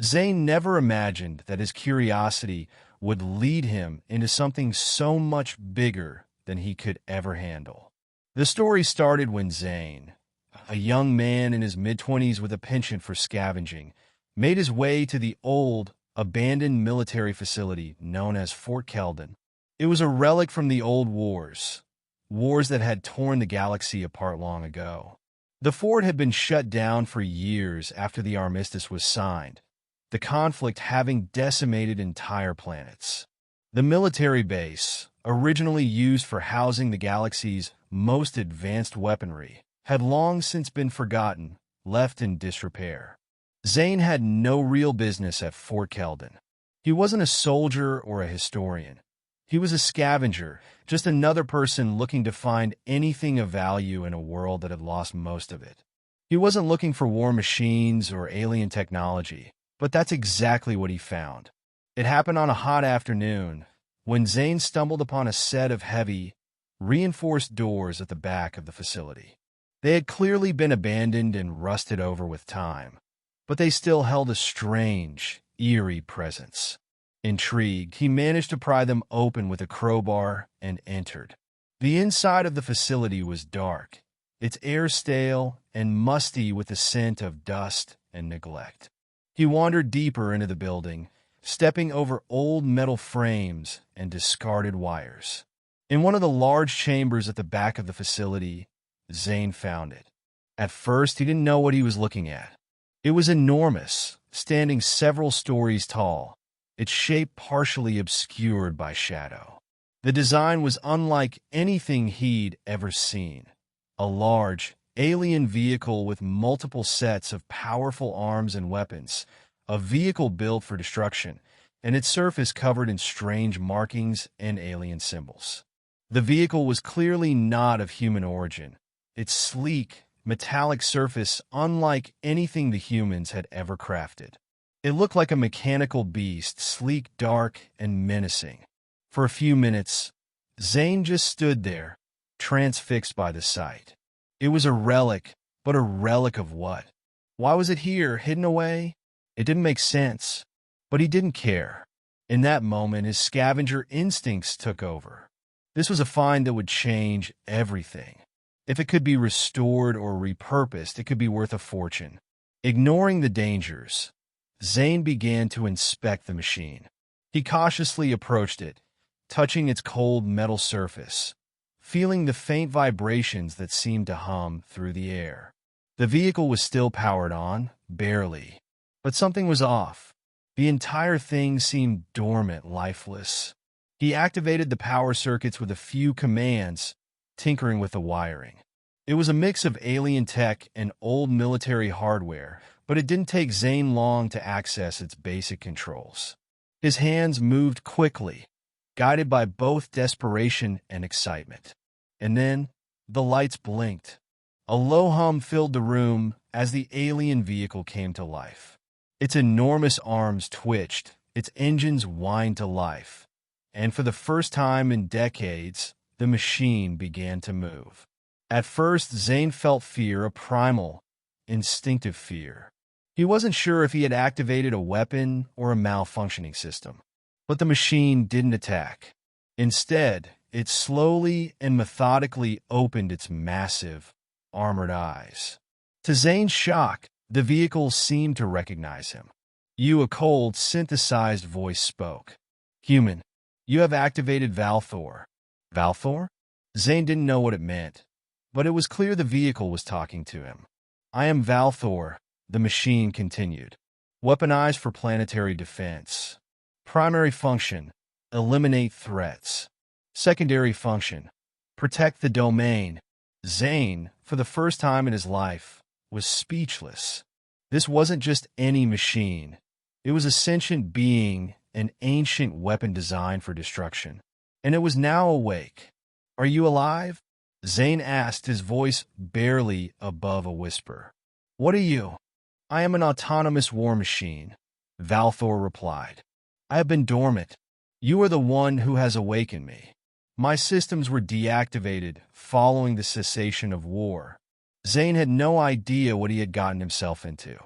Zane never imagined that his curiosity would lead him into something so much bigger than he could ever handle. The story started when Zane, a young man in his mid-20s with a penchant for scavenging, made his way to the old, abandoned military facility known as Fort Keldon. It was a relic from the old wars that had torn the galaxy apart long ago. The fort had been shut down for years after the armistice was signed, the conflict having decimated entire planets. The military base, originally used for housing the galaxy's most advanced weaponry, had long since been forgotten, left in disrepair. Zane had no real business at Fort Keldon. He wasn't a soldier or a historian. He was a scavenger, just another person looking to find anything of value in a world that had lost most of it. He wasn't looking for war machines or alien technology, but that's exactly what he found. It happened on a hot afternoon, when Zane stumbled upon a set of heavy, reinforced doors at the back of the facility. They had clearly been abandoned and rusted over with time, but they still held a strange, eerie presence. Intrigued, he managed to pry them open with a crowbar and entered. The inside of the facility was dark, its air stale and musty with the scent of dust and neglect. He wandered deeper into the building, stepping over old metal frames and discarded wires. In one of the large chambers at the back of the facility, Zane found it. At first, he didn't know what he was looking at. It was enormous, standing several stories tall, its shape partially obscured by shadow. The design was unlike anything he'd ever seen. A large, alien vehicle with multiple sets of powerful arms and weapons, a vehicle built for destruction, and its surface covered in strange markings and alien symbols. The vehicle was clearly not of human origin, its sleek, metallic surface unlike anything the humans had ever crafted. It looked like a mechanical beast, sleek, dark, and menacing. For a few minutes, Zane just stood there, transfixed by the sight. It was a relic, but a relic of what? Why was it here, hidden away? It didn't make sense, but he didn't care. In that moment, his scavenger instincts took over. This was a find that would change everything. If it could be restored or repurposed, it could be worth a fortune. Ignoring the dangers, Zane began to inspect the machine. He cautiously approached it, touching its cold metal surface, feeling the faint vibrations that seemed to hum through the air. The vehicle was still powered on, barely, but something was off. The entire thing seemed dormant, lifeless. He activated the power circuits with a few commands, tinkering with the wiring. It was a mix of alien tech and old military hardware, but it didn't take Zane long to access its basic controls. His hands moved quickly, guided by both desperation and excitement. And then, the lights blinked. A low hum filled the room as the alien vehicle came to life. Its enormous arms twitched, its engines whined to life, and for the first time in decades, the machine began to move. At first, Zane felt fear, a primal, instinctive fear. He wasn't sure if he had activated a weapon or a malfunctioning system. But the machine didn't attack. Instead, it slowly and methodically opened its massive, armored eyes. To Zane's shock, the vehicle seemed to recognize him. A cold, synthesized voice spoke. "Human, you have activated Valor." Valor? Zane didn't know what it meant, but it was clear the vehicle was talking to him. "I am Valor," the machine continued. "Weaponized for planetary defense. Primary function, eliminate threats. Secondary function, protect the domain." Zane, for the first time in his life, was speechless. This wasn't just any machine. It was a sentient being, an ancient weapon designed for destruction. And it was now awake. "Are you alive?" Zane asked, his voice barely above a whisper. "What are you?" "I am an autonomous war machine," Valor replied. "I have been dormant. You are the one who has awakened me. My systems were deactivated following the cessation of war." Zane had no idea what he had gotten himself into.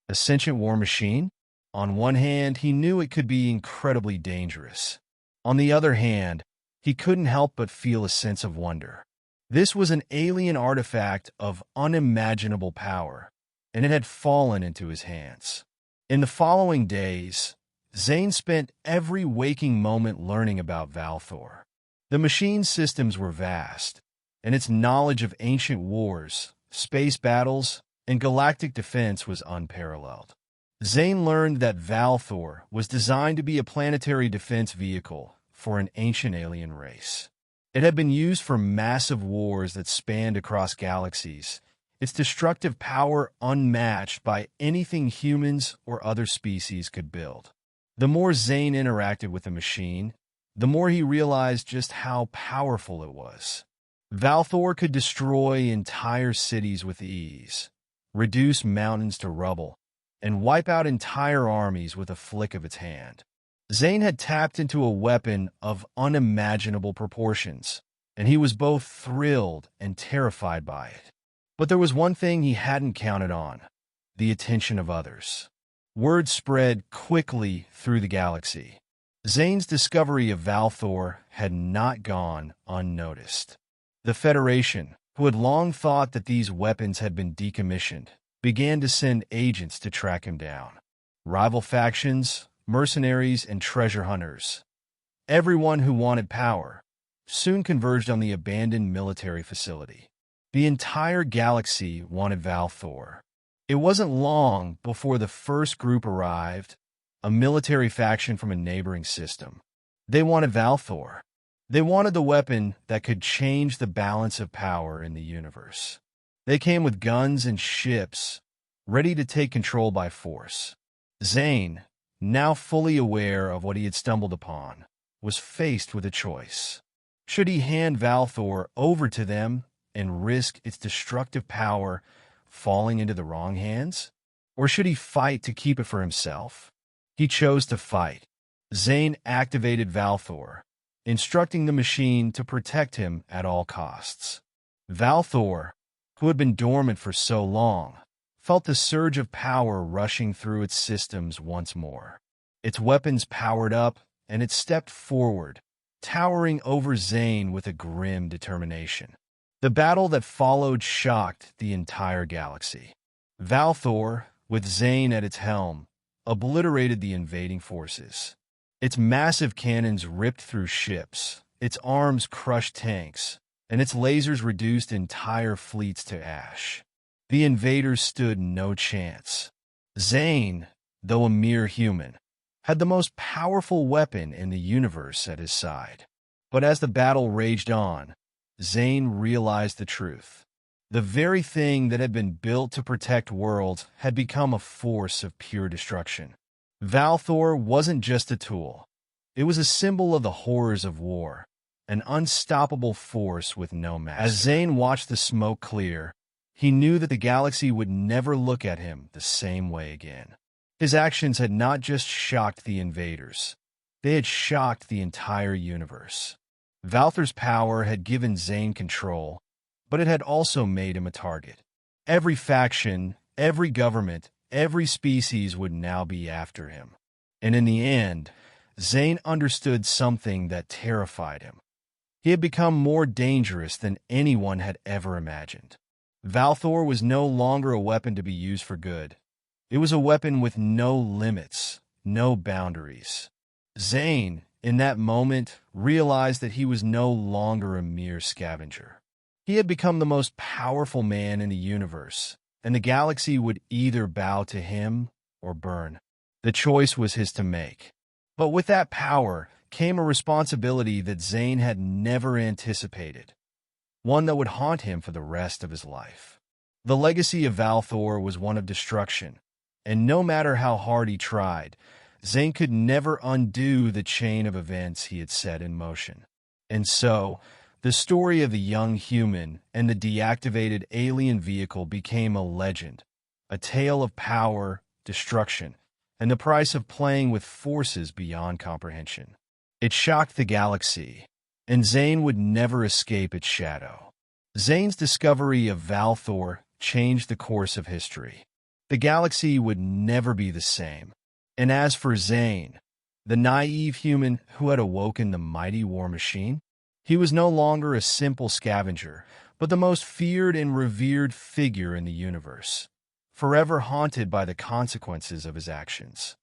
A sentient war machine? On one hand, he knew it could be incredibly dangerous. On the other hand, he couldn't help but feel a sense of wonder. This was an alien artifact of unimaginable power, and it had fallen into his hands. In the following days, Zane spent every waking moment learning about Valor. The machine's systems were vast, and its knowledge of ancient wars, space battles, and galactic defense was unparalleled. Zane learned that Valor was designed to be a planetary defense vehicle for an ancient alien race. It had been used for massive wars that spanned across galaxies, its destructive power unmatched by anything humans or other species could build. The more Zane interacted with the machine, the more he realized just how powerful it was. Valor could destroy entire cities with ease, reduce mountains to rubble, and wipe out entire armies with a flick of its hand. Zane had tapped into a weapon of unimaginable proportions, and he was both thrilled and terrified by it. But there was one thing he hadn't counted on: the attention of others. Word spread quickly through the galaxy. Zane's discovery of Valor had not gone unnoticed. The Federation, who had long thought that these weapons had been decommissioned, began to send agents to track him down. Rival factions, mercenaries, and treasure hunters, everyone who wanted power, soon converged on the abandoned military facility. The entire galaxy wanted Valor. It wasn't long before the first group arrived, a military faction from a neighboring system. They wanted Valor. They wanted the weapon that could change the balance of power in the universe. They came with guns and ships, ready to take control by force. Zane, now fully aware of what he had stumbled upon, was faced with a choice. Should he hand Valor over to them and risk its destructive power falling into the wrong hands? Or should he fight to keep it for himself? He chose to fight. Zane activated Valor, instructing the machine to protect him at all costs. Valor, who had been dormant for so long, felt the surge of power rushing through its systems once more. Its weapons powered up, and it stepped forward, towering over Zane with a grim determination. The battle that followed shocked the entire galaxy. Valor, with Zane at its helm, obliterated the invading forces. Its massive cannons ripped through ships, its arms crushed tanks, and its lasers reduced entire fleets to ash. The invaders stood no chance. Zane, though a mere human, had the most powerful weapon in the universe at his side. But as the battle raged on, Zane realized the truth. The very thing that had been built to protect worlds had become a force of pure destruction. Valor wasn't just a tool. It was a symbol of the horrors of war, an unstoppable force with no master. As Zane watched the smoke clear, he knew that the galaxy would never look at him the same way again. His actions had not just shocked the invaders. They had shocked the entire universe. Valor's power had given Zane control, but it had also made him a target. Every faction, every government, every species would now be after him. And in the end, Zane understood something that terrified him. He had become more dangerous than anyone had ever imagined. Valor was no longer a weapon to be used for good. It was a weapon with no limits, no boundaries. Zane, in that moment, realized that he was no longer a mere scavenger. He had become the most powerful man in the universe, and the galaxy would either bow to him or burn. The choice was his to make. But with that power came a responsibility that Zane had never anticipated, one that would haunt him for the rest of his life. The legacy of Valor was one of destruction, and no matter how hard he tried, Zane could never undo the chain of events he had set in motion. And so, the story of the young human and the deactivated alien vehicle became a legend, a tale of power, destruction, and the price of playing with forces beyond comprehension. It shocked the galaxy, and Zane would never escape its shadow. Zane's discovery of Valor changed the course of history. The galaxy would never be the same. And as for Zane, the naive human who had awoken the mighty war machine, he was no longer a simple scavenger, but the most feared and revered figure in the universe, forever haunted by the consequences of his actions.